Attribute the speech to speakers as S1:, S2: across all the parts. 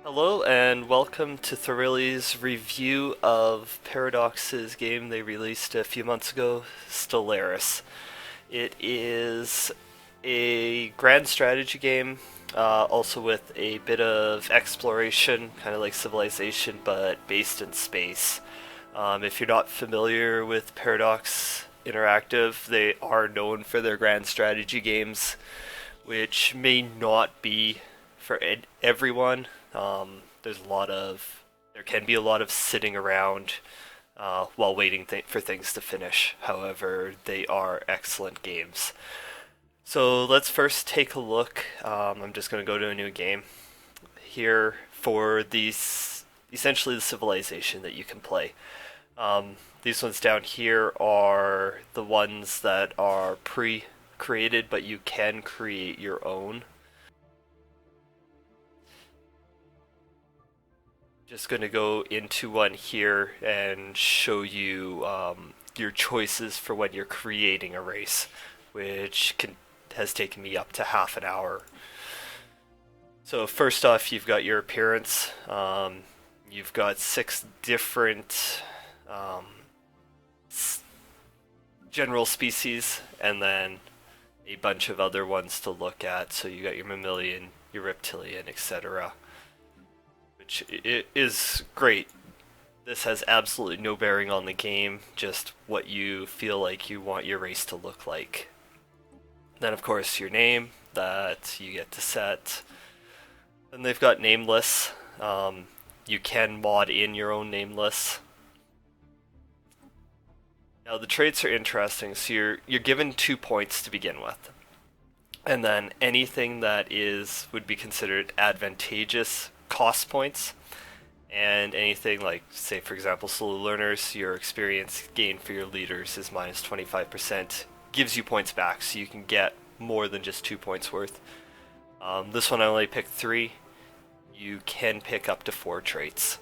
S1: Hello and welcome to Thorili's review of Paradox's game they released a few months ago, Stellaris. It is a grand strategy game, also with a bit of exploration, kind of like Civilization, but based in space. If you're not familiar with Paradox Interactive, they are known for their grand strategy games, which may not be for everyone. There can be a lot of sitting around while waiting for things to finish. However, they are excellent games. So let's first take a look. I'm just going to go to a new game here for these, essentially the civilization that you can play. These ones down here are the ones that are pre-created, but you can create your own. Just going to go into one here and show you your choices for when you're creating a race, which has taken me up to half an hour. So first off, you've got your appearance. You've got 6 different general species, and then a bunch of other ones to look at. So you got your mammalian, your reptilian, etc., which is great. This has absolutely no bearing on the game, just what you feel like you want your race to look like. Then, of course, your name that you get to set. Then they've got nameless. You can mod in your own nameless. Now, the traits are interesting. So you're given 2 points to begin with, and then anything that would be considered advantageous cost points, and anything like, say for example, slow learners, your experience gain for your leaders is minus 25%, gives you points back, so you can get more than just 2 points worth. This one I only picked 3. You can pick up to 4 traits.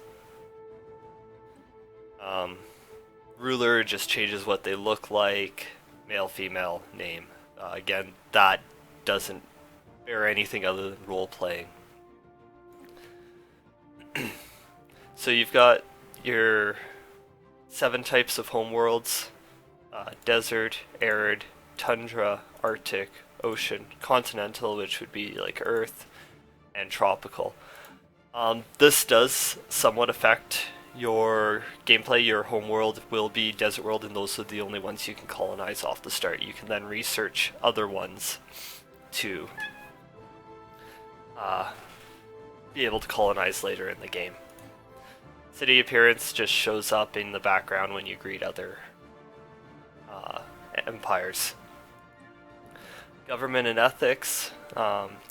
S1: Ruler just changes what they look like, male, female, name. Again, that doesn't bear anything other than role playing. So you've got your 7 types of homeworlds: desert, arid, tundra, arctic, ocean, continental, which would be like Earth, and tropical. This does somewhat affect your gameplay. Your homeworld will be desert world, and those are the only ones you can colonize off the start. You can then research other ones to be able to colonize later in the game. City appearance just shows up in the background when you greet other empires. Government and ethics.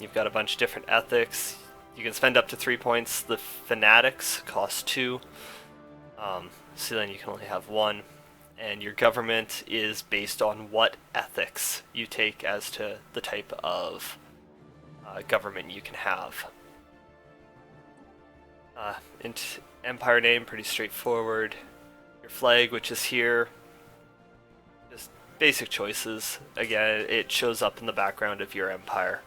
S1: You've got a bunch of different ethics. You can spend up to 3 points. The fanatics cost 2. So then you can only have 1. And your government is based on what ethics you take as to the type of government you can have. Empire name, pretty straightforward. Your flag, which is here, just basic choices. Again, it shows up in the background of your empire.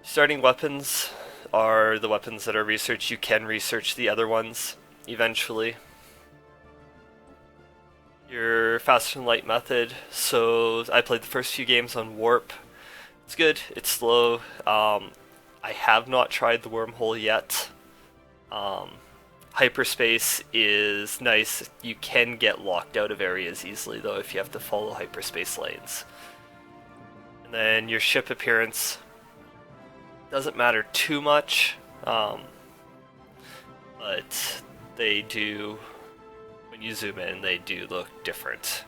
S1: Starting weapons are the weapons that are researched. You can research the other ones eventually. Your faster than light method. So I played the first few games on warp. It's good. It's slow. I have not tried the wormhole yet. Hyperspace is nice. You can get locked out of areas easily, though, if you have to follow hyperspace lanes. And then your ship appearance doesn't matter too much, but they do, when you zoom in, they do look different.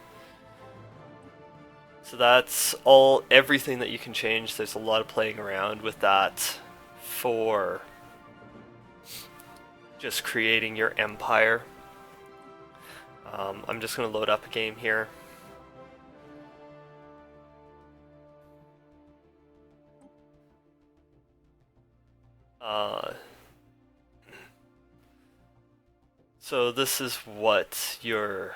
S1: So that's everything that you can change. There's a lot of playing around with that for just creating your empire. I'm just going to load up a game here. So this is what your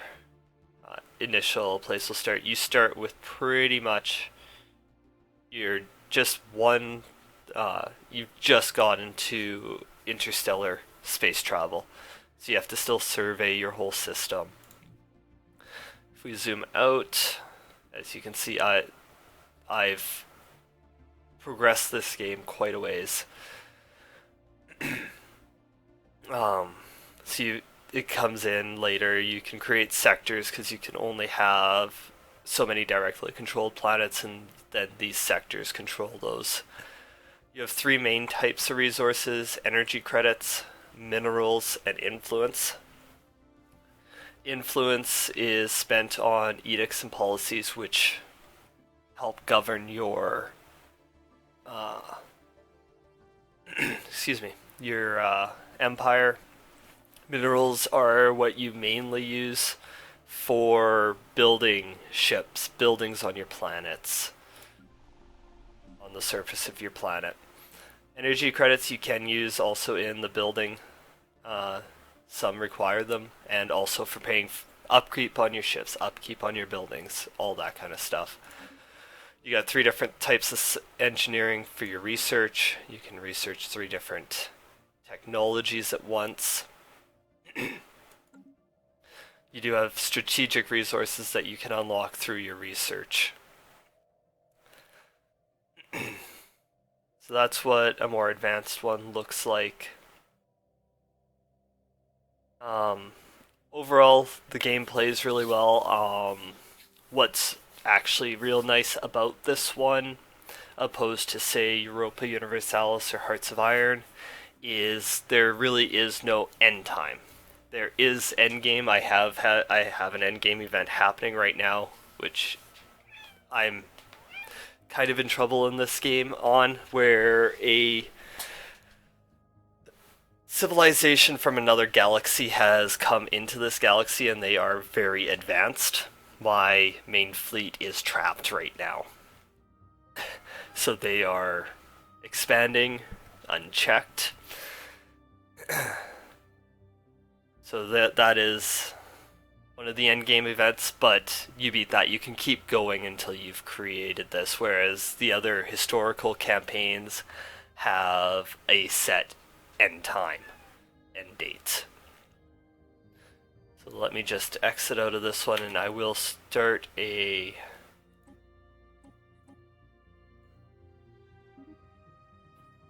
S1: initial place will start. You start with pretty much you're just one you've just got into interstellar space travel, so you have to still survey your whole system. If we zoom out, as you can see, I've progressed this game quite a ways. It comes in later. You can create sectors because you can only have so many directly controlled planets, and then these sectors control those. You have three main types of resources: energy credits, minerals, and influence. Influence is spent on edicts and policies which help govern your your empire. Minerals are what you mainly use for building ships, buildings on your planets, on the surface of your planet. Energy credits you can use also in the building. Some require them, and also for paying upkeep on your ships, upkeep on your buildings, all that kind of stuff. You got three different types of engineering for your research. You can research three different technologies at once. You do have strategic resources that you can unlock through your research. So that's what a more advanced one looks like. Overall, the game plays really well. What's actually real nice about this one, opposed to say Europa Universalis or Hearts of Iron, is there really is no end time. There is endgame. I have an endgame event happening right now, which I'm kind of in trouble in this game on, where a civilization from another galaxy has come into this galaxy and they are very advanced. My main fleet is trapped right now. So they are expanding unchecked. So that is one of the endgame events, but you beat that. You can keep going until you've created this, whereas the other historical campaigns have a set end time, end date. So let me just exit out of this one, and I will start I'm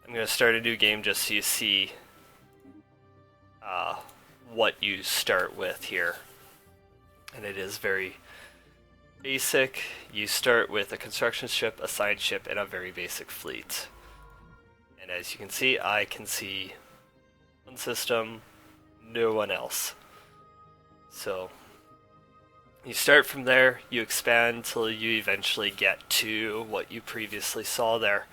S1: going to start a new game just so you see what you start with here. And it is very basic. You start with a construction ship, a science ship, and a very basic fleet. And as you can see, I can see one system, no one else. So you start from there, you expand till you eventually get to what you previously saw there.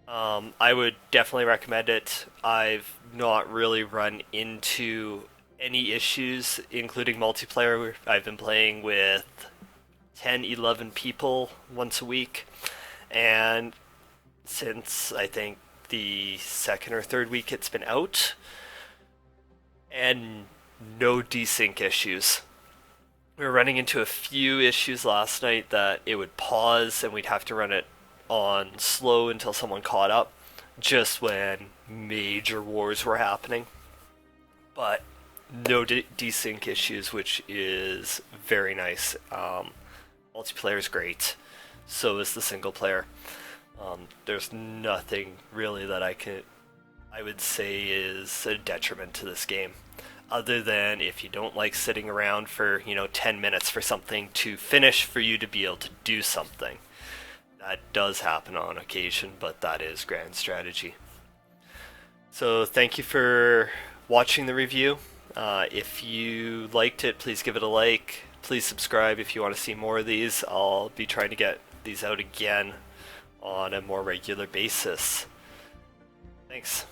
S1: I would definitely recommend it. I've not really run into any issues, including multiplayer. I've been playing with 10, 11 people once a week, and since I think the second or third week it's been out, and no desync issues. We were running into a few issues last night that it would pause and we'd have to run it on slow until someone caught up, just when major wars were happening. But no desync issues, which is very nice. Multiplayer is great, so is the single player. There's nothing really that I would say is a detriment to this game, other than if you don't like sitting around for 10 minutes for something to finish for you to be able to do something. That does happen on occasion, but that is grand strategy. So thank you for watching the review. If you liked it, please give it a like. Please subscribe if you want to see more of these. I'll be trying to get these out again on a more regular basis. Thanks.